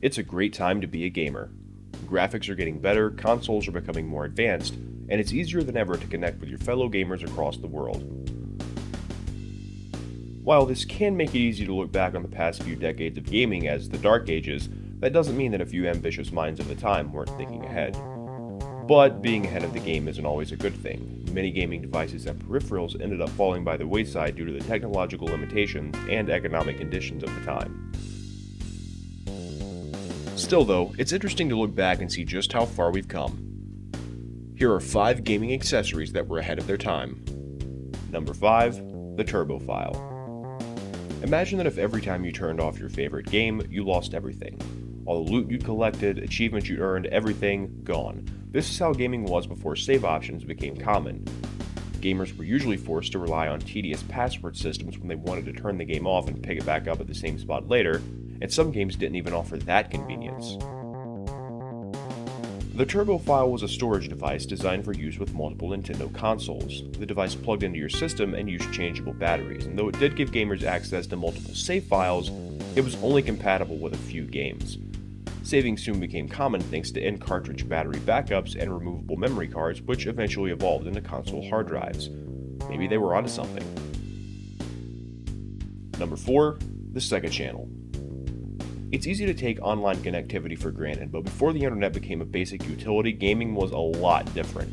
It's a great time to be a gamer. Graphics are getting better, consoles are becoming more advanced, and it's easier than ever to connect with your fellow gamers across the world. While this can make it easy to look back on the past few decades of gaming as the Dark Ages, that doesn't mean that a few ambitious minds of the time weren't thinking ahead. But being ahead of the game isn't always a good thing. Many gaming devices and peripherals ended up falling by the wayside due to the technological limitations and economic conditions of the time. Still though, it's interesting to look back and see just how far we've come. Here are 5 gaming accessories that were ahead of their time. Number 5. The Turbo File. Imagine that if every time you turned off your favorite game, you lost everything. All the loot you collected, achievements you earned, everything gone. This is how gaming was before save options became common. Gamers were usually forced to rely on tedious password systems when they wanted to turn the game off and pick it back up at the same spot later, and some games didn't even offer that convenience. The Turbo File was a storage device designed for use with multiple Nintendo consoles. The device plugged into your system and used changeable batteries, and though it did give gamers access to multiple save files, it was only compatible with a few games. Saving soon became common thanks to in-cartridge battery backups and removable memory cards, which eventually evolved into console hard drives. Maybe they were onto something. Number 4. The Sega Channel. It's easy to take online connectivity for granted, but before the internet became a basic utility, gaming was a lot different.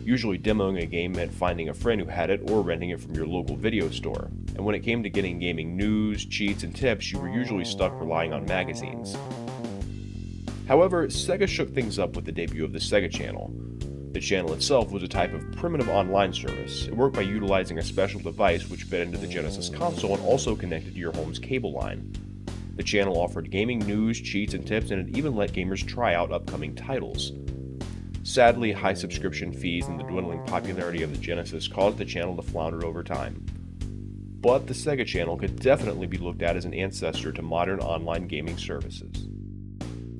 Usually demoing a game meant finding a friend who had it or renting it from your local video store, and when it came to getting gaming news, cheats, and tips, you were usually stuck relying on magazines. However, Sega shook things up with the debut of the Sega Channel. The channel itself was a type of primitive online service. It worked by utilizing a special device which fed into the Genesis console and also connected to your home's cable line. The channel offered gaming news, cheats, and tips, and it even let gamers try out upcoming titles. Sadly, high subscription fees and the dwindling popularity of the Genesis caused the channel to flounder over time. But the Sega Channel could definitely be looked at as an ancestor to modern online gaming services.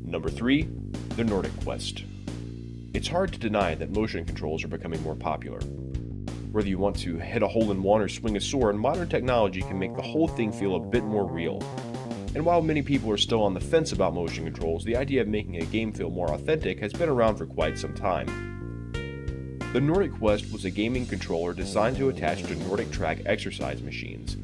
Number 3. The Nordic Quest. It's hard to deny that motion controls are becoming more popular. Whether you want to hit a hole-in-one or swing a sword, modern technology can make the whole thing feel a bit more real. And while many people are still on the fence about motion controls, the idea of making a game feel more authentic has been around for quite some time. The Nordic Quest was a gaming controller designed to attach to Nordic track exercise machines.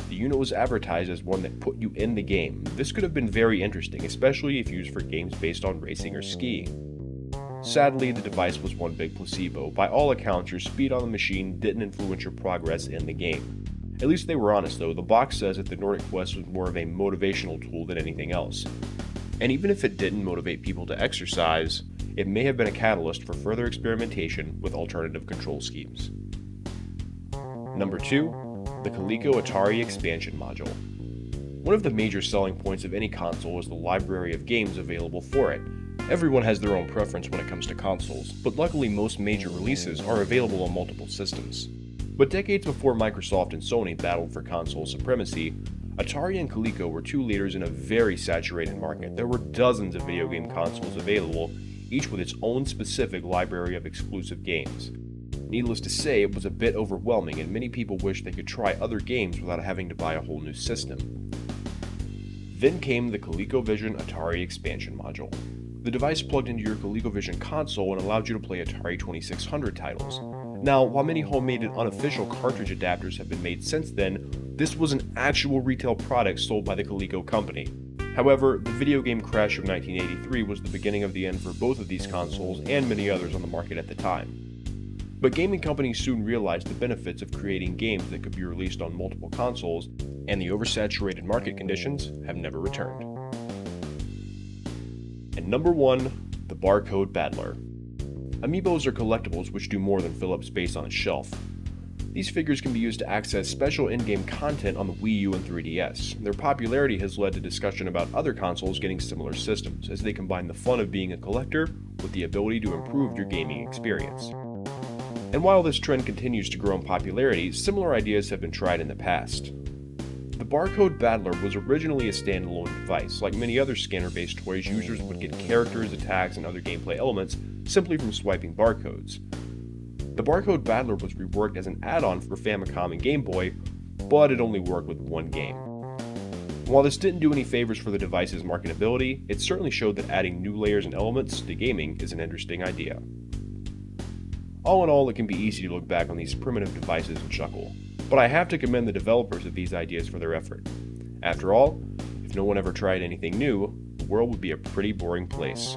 The unit was advertised as one that put you in the game. This could have been very interesting, especially if used for games based on racing or skiing. Sadly, the device was one big placebo. By all accounts, your speed on the machine didn't influence your progress in the game. At least they were honest though. The box says that the Nordic Quest was more of a motivational tool than anything else. And even if it didn't motivate people to exercise, it may have been a catalyst for further experimentation with alternative control schemes. Number 2. The Coleco Atari Expansion Module. One of the major selling points of any console is the library of games available for it. Everyone has their own preference when it comes to consoles, but luckily most major releases are available on multiple systems. But decades before Microsoft and Sony battled for console supremacy, Atari and Coleco were two leaders in a very saturated market. There were dozens of video game consoles available, each with its own specific library of exclusive games. Needless to say, it was a bit overwhelming, and many people wished they could try other games without having to buy a whole new system. Then came the ColecoVision Atari Expansion Module. The device plugged into your ColecoVision console and allowed you to play Atari 2600 titles. Now, while many homemade and unofficial cartridge adapters have been made since then, this was an actual retail product sold by the Coleco company. However, the video game crash of 1983 was the beginning of the end for both of these consoles and many others on the market at the time. But gaming companies soon realized the benefits of creating games that could be released on multiple consoles, and the oversaturated market conditions have never returned. And number 1, the Barcode Battler. Amiibos are collectibles which do more than fill up space on a shelf. These figures can be used to access special in-game content on the Wii U and 3DS. Their popularity has led to discussion about other consoles getting similar systems, as they combine the fun of being a collector with the ability to improve your gaming experience. And while this trend continues to grow in popularity, similar ideas have been tried in the past. The Barcode Battler was originally a standalone device. Like many other scanner-based toys, users would get characters, attacks, and other gameplay elements simply from swiping barcodes. The Barcode Battler was reworked as an add-on for Famicom and Game Boy, but it only worked with one game. While this didn't do any favors for the device's marketability, it certainly showed that adding new layers and elements to gaming is an interesting idea. All in all, it can be easy to look back on these primitive devices and chuckle, but I have to commend the developers of these ideas for their effort. After all, if no one ever tried anything new, the world would be a pretty boring place.